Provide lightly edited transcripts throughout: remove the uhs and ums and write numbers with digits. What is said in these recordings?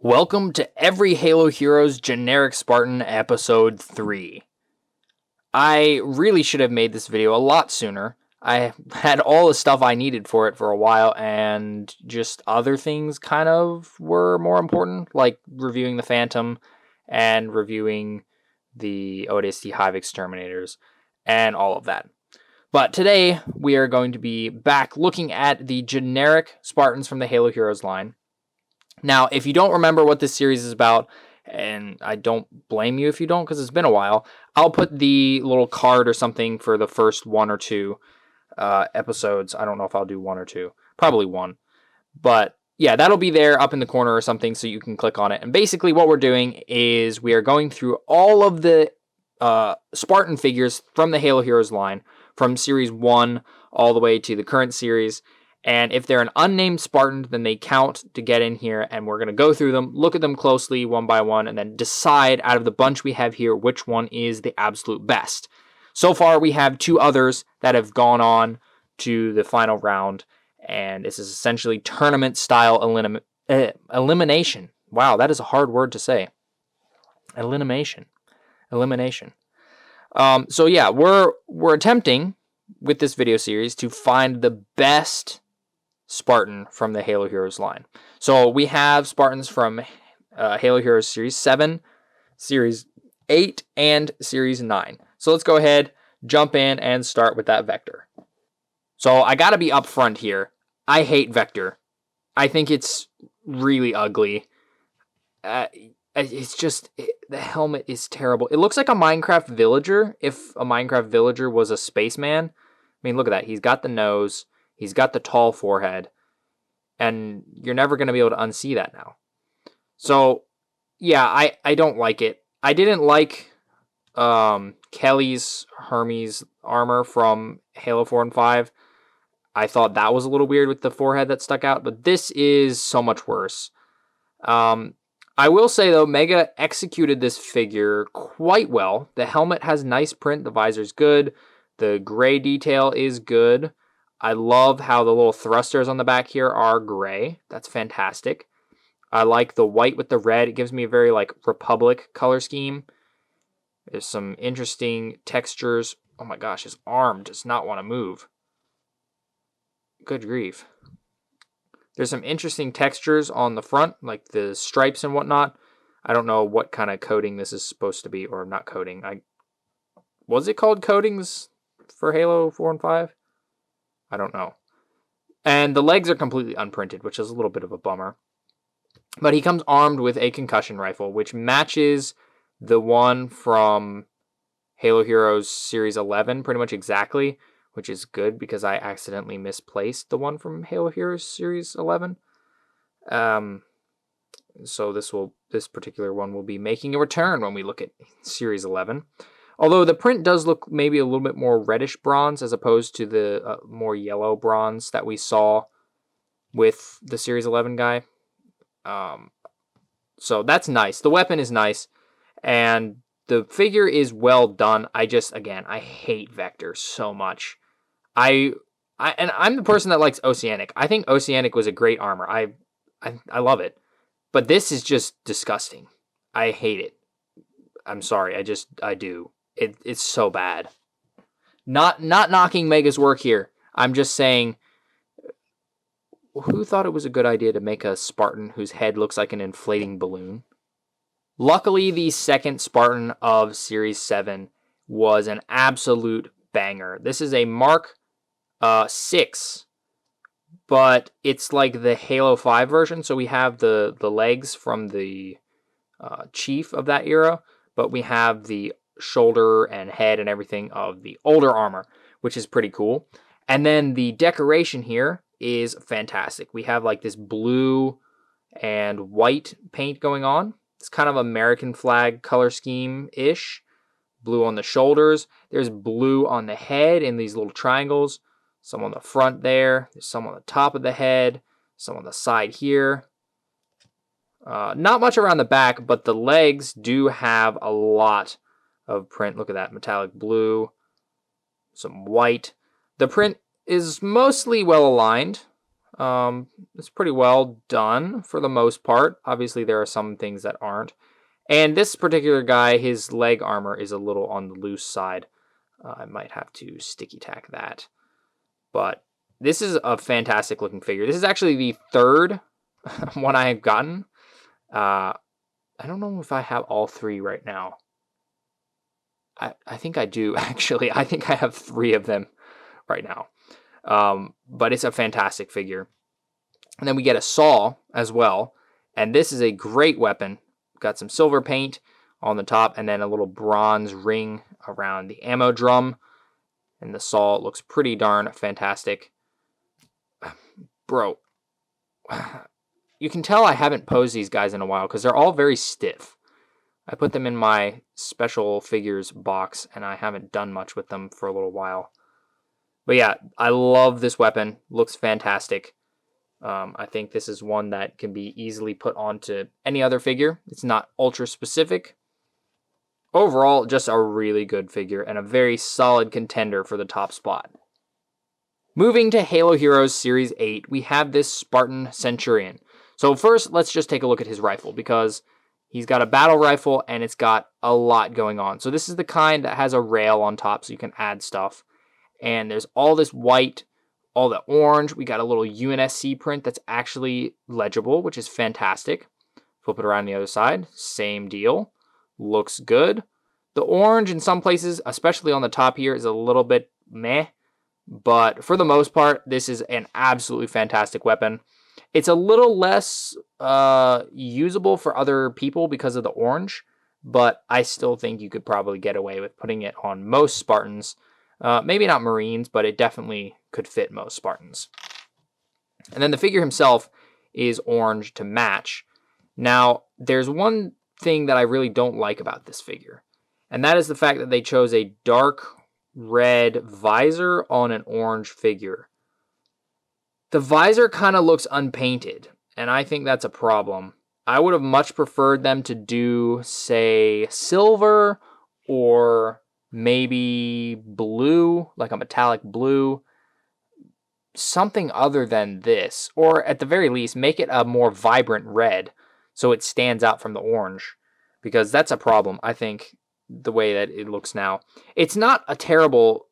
Welcome to Every Halo Heroes Generic Spartan Episode 3. I really should have made this video a lot sooner. I had all the stuff I needed for it for a while, and just other things kind of were more important, like reviewing the Phantom and reviewing the ODST Hive Exterminators and all of that. But today, we are going to be back looking at the generic Spartans from the Halo Heroes line. Now, if you don't remember what this series is about, and I don't blame you if you don't because it's been a while, I'll put the little card or something for the first one or two episodes. I don't know if I'll do one or two. Probably one. But yeah, that'll be there up in the corner or something so you can click on it. And basically what we're doing is we are going through all of the Spartan figures from the Halo Heroes line, from Series 1 all the way to the current series. And if they're an unnamed Spartan, then they count to get in here, and we're going to go through them, look at them closely one by one, and then decide out of the bunch we have here which one is the absolute best. So far, we have two others that have gone on to the final round, and this is essentially tournament-style elimination. Wow, that is a hard word to say. Elimination. So yeah, we're attempting with this video series to find the best Spartan from the Halo Heroes line. So we have Spartans from Halo Heroes Series 7, Series 8, and Series 9. So let's go ahead, jump in, and start with that Vector. So I gotta be upfront here. I hate Vector. I think it's really ugly. It's just, the helmet is terrible. It looks like a Minecraft villager if a Minecraft villager was a spaceman. I mean, look at that. He's got the nose. He's got the tall forehead, and you're never going to be able to unsee that now. So, yeah, I don't like it. I didn't like Kelly's Hermes armor from Halo 4 and 5. I thought that was a little weird with the forehead that stuck out, but this is so much worse. I will say, though, Mega executed this figure quite well. The helmet has nice print. The visor's good. The gray detail is good. I love how the little thrusters on the back here are gray. That's fantastic. I like the white with the red. It gives me a very, Republic color scheme. There's some interesting textures. Oh my gosh, his arm does not want to move. Good grief. There's some interesting textures on the front, like the stripes and whatnot. I don't know what kind of coating this is supposed to be, or not coating. Was it called coatings for Halo 4 and 5? I don't know. And the legs are completely unprinted, which is a little bit of a bummer. But he comes armed with a concussion rifle, which matches the one from Halo Heroes Series 11 pretty much exactly, which is good because I accidentally misplaced the one from Halo Heroes Series 11. So this particular one will be making a return when we look at Series 11. Although the print does look maybe a little bit more reddish bronze as opposed to the more yellow bronze that we saw with the Series 11 guy. So that's nice. The weapon is nice, and the figure is well done. I hate Vector so much. I'm the person that likes Oceanic. I think Oceanic was a great armor. I love it. But this is just disgusting. I hate it. I'm sorry. I do. It's so bad. Not knocking Mega's work here. I'm just saying, who thought it was a good idea to make a Spartan whose head looks like an inflating balloon? Luckily, the second Spartan of Series 7 was an absolute banger. This is a Mark 6, but it's like the Halo 5 version. So we have the legs from the Chief of that era, but we have the shoulder and head and everything of the older armor, which is pretty cool. And then the decoration here is fantastic. We have like this blue and white paint going on. It's kind of American flag color scheme-ish. Blue on the shoulders. There's blue on the head in these little triangles. Some on the front there. There's some on the top of the head. Some on the side here. Not much around the back, but the legs do have a lot of print. Look at that, metallic blue, some white. The print is mostly well aligned. It's pretty well done for the most part. Obviously, there are some things that aren't. And this particular guy, his leg armor is a little on the loose side. I might have to sticky tack that. But this is a fantastic looking figure. This is actually the third one I have gotten. I don't know if I have all three right now. I think I do, actually. I think I have 3 of them right now. But it's a fantastic figure. And then we get a saw as well. And this is a great weapon. Got some silver paint on the top and then a little bronze ring around the ammo drum. And the saw looks pretty darn fantastic. Bro, you can tell I haven't posed these guys in a while because they're all very stiff. I put them in my special figures box and I haven't done much with them for a little while. But yeah, I love this weapon. Looks fantastic. I think this is one that can be easily put onto any other figure. It's not ultra specific. Overall, just a really good figure and a very solid contender for the top spot. Moving to Halo Heroes Series 8, we have this Spartan Centurion. So first, let's just take a look at his rifle because he's got a battle rifle and it's got a lot going on. So this is the kind that has a rail on top so you can add stuff. And there's all this white, all the orange. We got a little UNSC print that's actually legible, which is fantastic. Flip it around the other side. Same deal. Looks good. The orange in some places, especially on the top here, is a little bit meh. But for the most part, this is an absolutely fantastic weapon. It's a little less usable for other people because of the orange. But I still think you could probably get away with putting it on most Spartans. Maybe not Marines, but it definitely could fit most Spartans. And then the figure himself is orange to match. Now, there's one thing that I really don't like about this figure, and that is the fact that they chose a dark red visor on an orange figure. The visor kind of looks unpainted, and I think that's a problem. I would have much preferred them to do, say, silver or maybe blue, like a metallic blue, something other than this, or at the very least, make it a more vibrant red so it stands out from the orange, because that's a problem, I think, the way that it looks now. It's not a terrible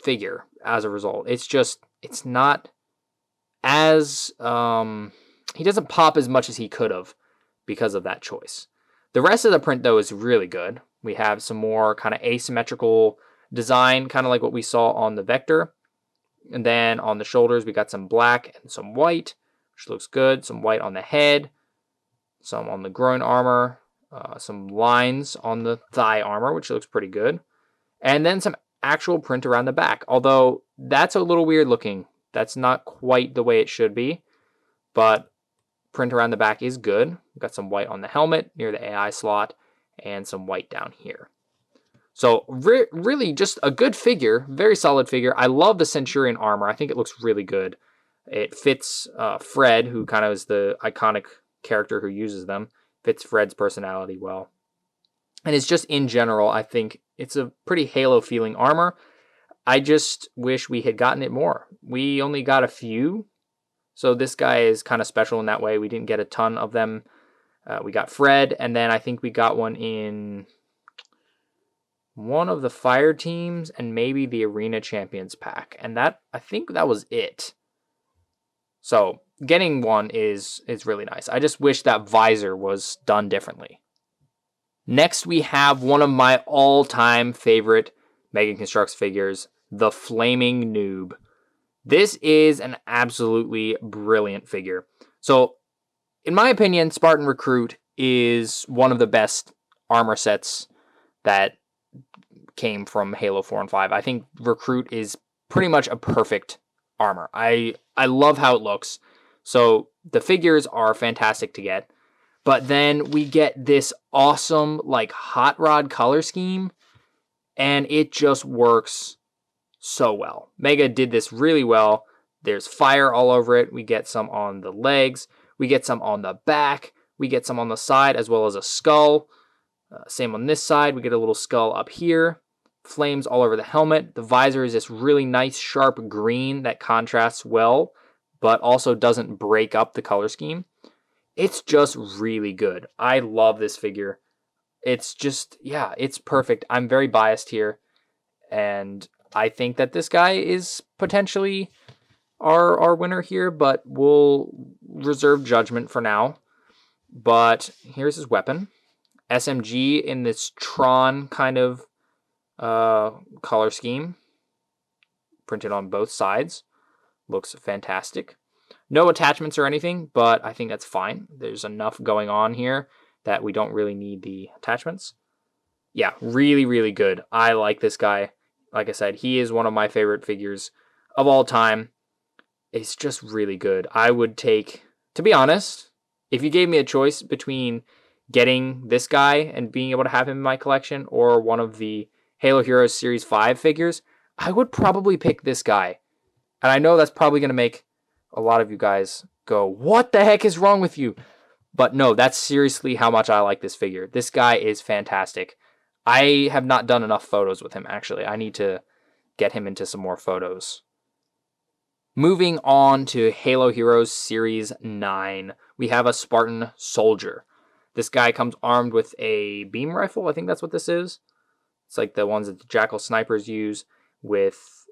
figure as a result. It's just, it's not as, he doesn't pop as much as he could have because of that choice. The rest of the print, though, is really good. We have some more kind of asymmetrical design, kind of like what we saw on the Vector. And then on the shoulders, we got some black and some white, which looks good. Some white on the head, some on the groin armor, some lines on the thigh armor, which looks pretty good. And then some actual print around the back, although that's a little weird looking. That's not quite the way it should be, but print around the back is good. We've got some white on the helmet near the AI slot and some white down here. So really just a good figure, very solid figure. I love the Centurion armor. I think it looks really good. It fits Fred, who kind of is the iconic character who uses them. Fits Fred's personality well. And it's just in general, I think it's a pretty Halo feeling armor. I just wish we had gotten it more. We only got a few. So this guy is kind of special in that way. We didn't get a ton of them. We got Fred, and then I think we got one in one of the fire teams and maybe the Arena Champions pack. And that, I think that was it. So getting one is really nice. I just wish that visor was done differently. Next, we have one of my all-time favorite Mega Construx figures, the Flaming Noob. This is an absolutely brilliant figure. So, in my opinion, Spartan Recruit is one of the best armor sets that came from Halo 4 and 5. I think Recruit is pretty much a perfect armor. I love how it looks. So, the figures are fantastic to get. But then we get this awesome, like, hot rod color scheme, and it just works so well. Mega did this really well. There's fire all over it. We get some on the legs. We get some on the back. We get some on the side, as well as a skull. Same on this side. We get a little skull up here. Flames all over the helmet. The visor is this really nice, sharp green that contrasts well but also doesn't break up the color scheme. It's just really good. I love this figure. It's just, yeah, it's perfect. I'm very biased here, and I think that this guy is potentially our winner here, but we'll reserve judgment for now. But here's his weapon. SMG in this Tron kind of color scheme. Printed on both sides. Looks fantastic. No attachments or anything, but I think that's fine. There's enough going on here that we don't really need the attachments. Yeah, really, really good. I like this guy. Like I said, he is one of my favorite figures of all time. It's just really good. I would take, to be honest, if you gave me a choice between getting this guy and being able to have him in my collection or one of the Halo Heroes Series 5 figures, I would probably pick this guy. And I know that's probably going to make a lot of you guys go, what the heck is wrong with you? But no, that's seriously how much I like this figure. This guy is fantastic. I have not done enough photos with him, actually. I need to get him into some more photos. Moving on to Halo Heroes Series 9, we have a Spartan soldier. This guy comes armed with a beam rifle. I think that's what this is. It's like the ones that the Jackal snipers use with...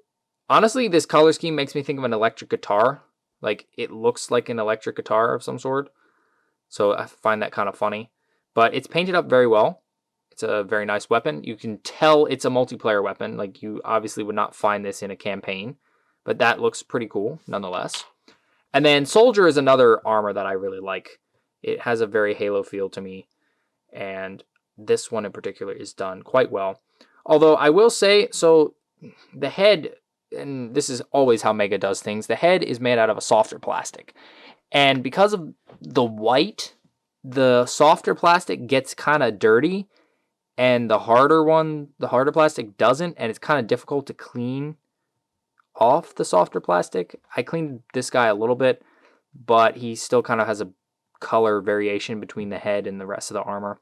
Honestly, this color scheme makes me think of an electric guitar. Like, it looks like an electric guitar of some sort. So I find that kind of funny. But it's painted up very well. It's a very nice weapon. You can tell it's a multiplayer weapon. Like, you obviously would not find this in a campaign. But that looks pretty cool, nonetheless. And then Soldier is another armor that I really like. It has a very Halo feel to me. And this one in particular is done quite well. Although I will say, so the head, and this is always how Mega does things, the head is made out of a softer plastic. And because of the white, the softer plastic gets kind of dirty. And the harder plastic doesn't. And it's kind of difficult to clean off the softer plastic. I cleaned this guy a little bit, but he still kind of has a color variation between the head and the rest of the armor.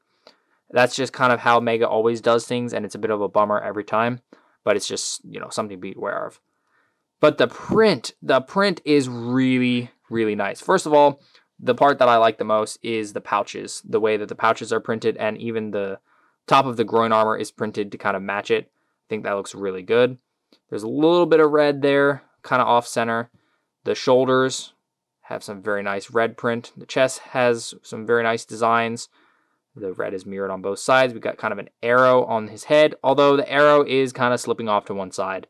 That's just kind of how Mega always does things, and it's a bit of a bummer every time, but it's just, something to be aware of. But the print is really, really nice. First of all, the part that I like the most is the pouches, the way that the pouches are printed, and even the top of the groin armor is printed to kind of match it. I think that looks really good. There's a little bit of red there, kind of off-center. The shoulders have some very nice red print. The chest has some very nice designs. The red is mirrored on both sides. We got kind of an arrow on his head, although the arrow is kind of slipping off to one side.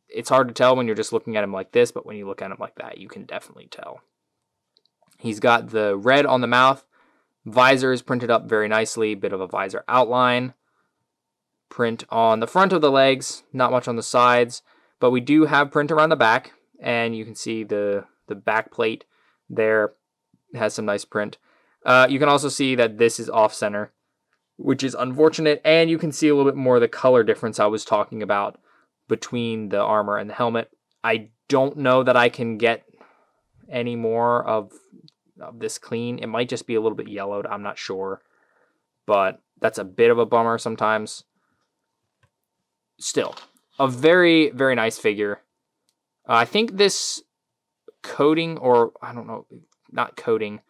It's hard to tell when you're just looking at him like this, but when you look at him like that, you can definitely tell. He's got the red on the mouth. Visor is printed up very nicely. Bit of a visor outline. Print on the front of the legs, not much on the sides, but we do have print around the back, and you can see the back plate there has some nice print. You can also see that this is off-center, which is unfortunate, and you can see a little bit more of the color difference I was talking about between the armor and the helmet. I don't know that I can get any more of this clean. It might just be a little bit yellowed, I'm not sure, but that's a bit of a bummer sometimes. Still, a very, very nice figure. I think this coating, or I don't know, not coating,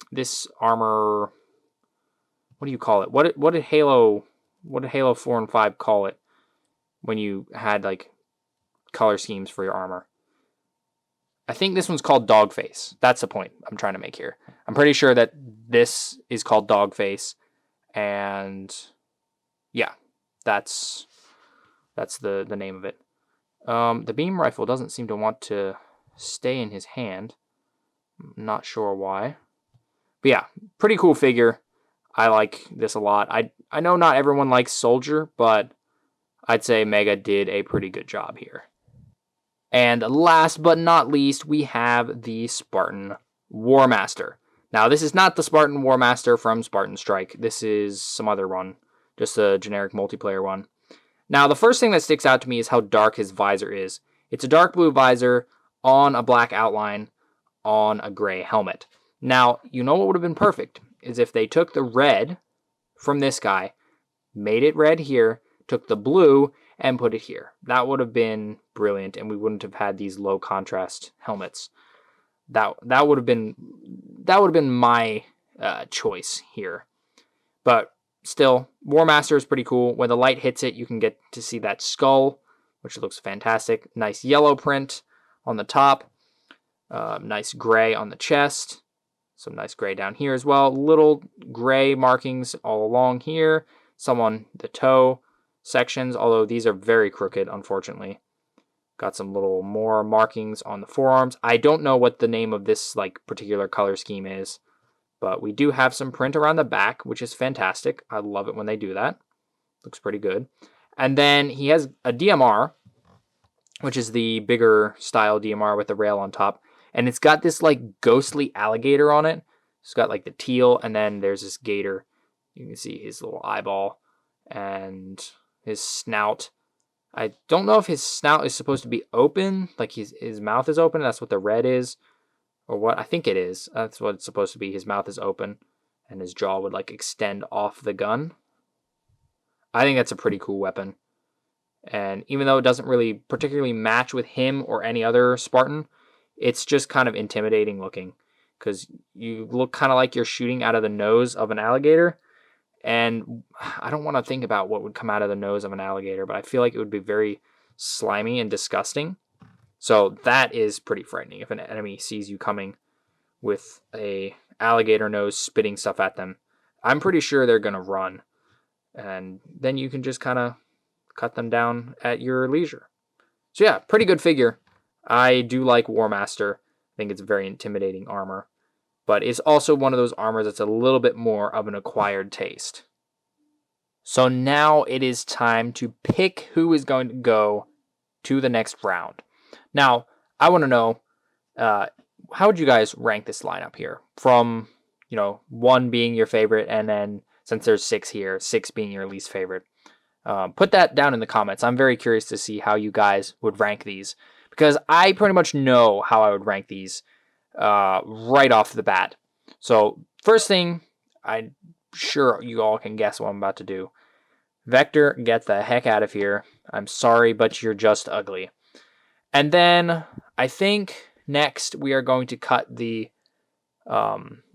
this armor, what do you call it? What did Halo 4 and 5 call it when you had like color schemes for your armor? I think this one's called Dogface. That's the point I'm trying to make here. I'm pretty sure that this is called Dogface, and yeah. That's the name of it. The beam rifle doesn't seem to want to stay in his hand. I'm not sure why. But yeah, pretty cool figure. I like this a lot. I know not everyone likes Soldier, but I'd say Mega did a pretty good job here. And last but not least, we have the Spartan War Master. Now, this is not the Spartan War Master from Spartan Strike. This is some other one. Just a generic multiplayer one. Now, the first thing that sticks out to me is how dark his visor is. It's a dark blue visor on a black outline on a gray helmet. Now, you know what would have been perfect is if they took the red from this guy, made it red here, took the blue, and put it here. That would have been brilliant, and we wouldn't have had these low contrast helmets. That would have been my choice here. But still, War Master is pretty cool. When the light hits it, you can get to see that skull, which looks fantastic. Nice yellow print on the top. Nice gray on the chest. Some nice gray down here as well. Little gray markings all along here. Some on the toe sections, although these are very crooked, unfortunately. Got some little more markings on the forearms. I don't know what the name of this particular color scheme is, but we do have some print around the back, which is fantastic. I love it when they do that. Looks pretty good. And then he has a DMR, which is the bigger style DMR with the rail on top. And it's got this ghostly alligator on it. It's got the teal, and then there's this gator. You can see his little eyeball and his snout. I don't know if his snout is supposed to be open, his mouth is open. That's what the red is, or what I think it is. That's what it's supposed to be. His mouth is open, and his jaw would extend off the gun. I think that's a pretty cool weapon. And even though it doesn't really particularly match with him or any other Spartan, it's just kind of intimidating looking, because you look kind of like you're shooting out of the nose of an alligator. And I don't want to think about what would come out of the nose of an alligator, but I feel like it would be very slimy and disgusting. So that is pretty frightening. If an enemy sees you coming with a alligator nose spitting stuff at them, I'm pretty sure they're going to run. And then you can just kind of cut them down at your leisure. So yeah, pretty good figure. I do like War Master. I think it's a very intimidating armor. But it's also one of those armors that's a little bit more of an acquired taste. So now it is time to pick who is going to go to the next round. Now, I want to know, how would you guys rank this lineup here? From, 1 being your favorite, and then since there's 6 here, 6 being your least favorite. Put that down in the comments. I'm very curious to see how you guys would rank these, because I pretty much know how I would rank these right off the bat. So first thing, I'm sure you all can guess what I'm about to do. Vector, get the heck out of here. I'm sorry, but you're just ugly. And then I think next we are going to cut the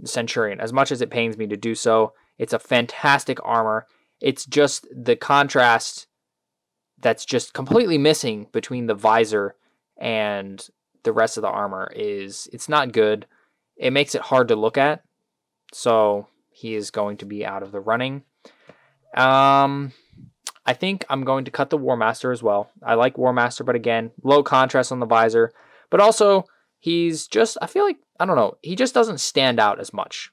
Centurion. As much as it pains me to do so, it's a fantastic armor. It's just the contrast that's just completely missing between the visor and the rest of the armor it's not good. It makes it hard to look at. So he is going to be out of the running. I think I'm going to cut the War Master as well. I like War Master, but again, low contrast on the visor. But also, he's just, I feel like, I don't know, he just doesn't stand out as much.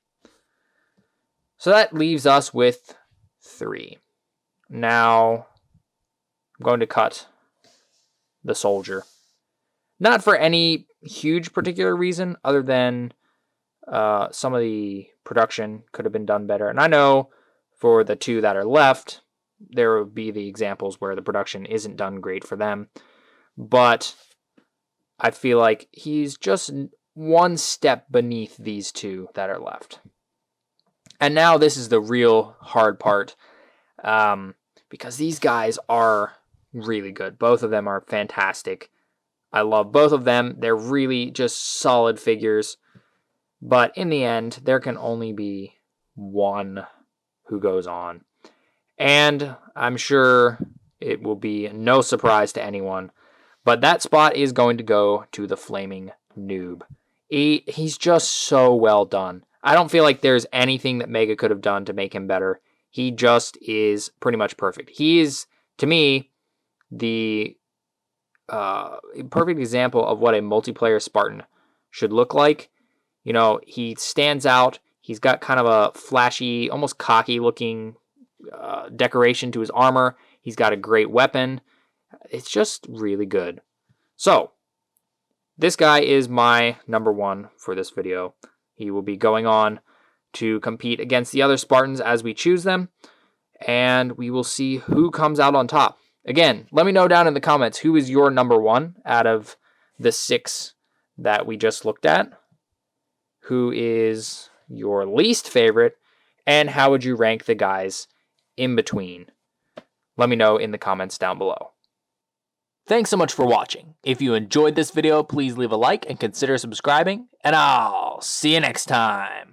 So that leaves us with 3. Now, I'm going to cut the Soldier. Not for any huge particular reason, other than some of the production could have been done better. And I know for the 2 that are left, there would be the examples where the production isn't done great for them. But I feel like he's just one step beneath these 2 that are left. And now this is the real hard part, because these guys are really good. Both of them are fantastic. I love both of them. They're really just solid figures. But in the end, there can only be one who goes on. And I'm sure it will be no surprise to anyone, but that spot is going to go to the Flaming Noob. He's just so well done. I don't feel like there's anything that Mega could have done to make him better. He just is pretty much perfect. He is, to me, the perfect example of what a multiplayer Spartan should look like. He stands out. He's got kind of a flashy, almost cocky looking decoration to his armor. He's got a great weapon. It's just really good. So, this guy is my number 1 for this video. He will be going on to compete against the other Spartans as we choose them, and we will see who comes out on top. Again, let me know down in the comments who is your number 1 out of the 6 that we just looked at. Who is your least favorite, and how would you rank the guys in between? Let me know in the comments down below. Thanks so much for watching. If you enjoyed this video, please leave a like and consider subscribing, and I'll see you next time.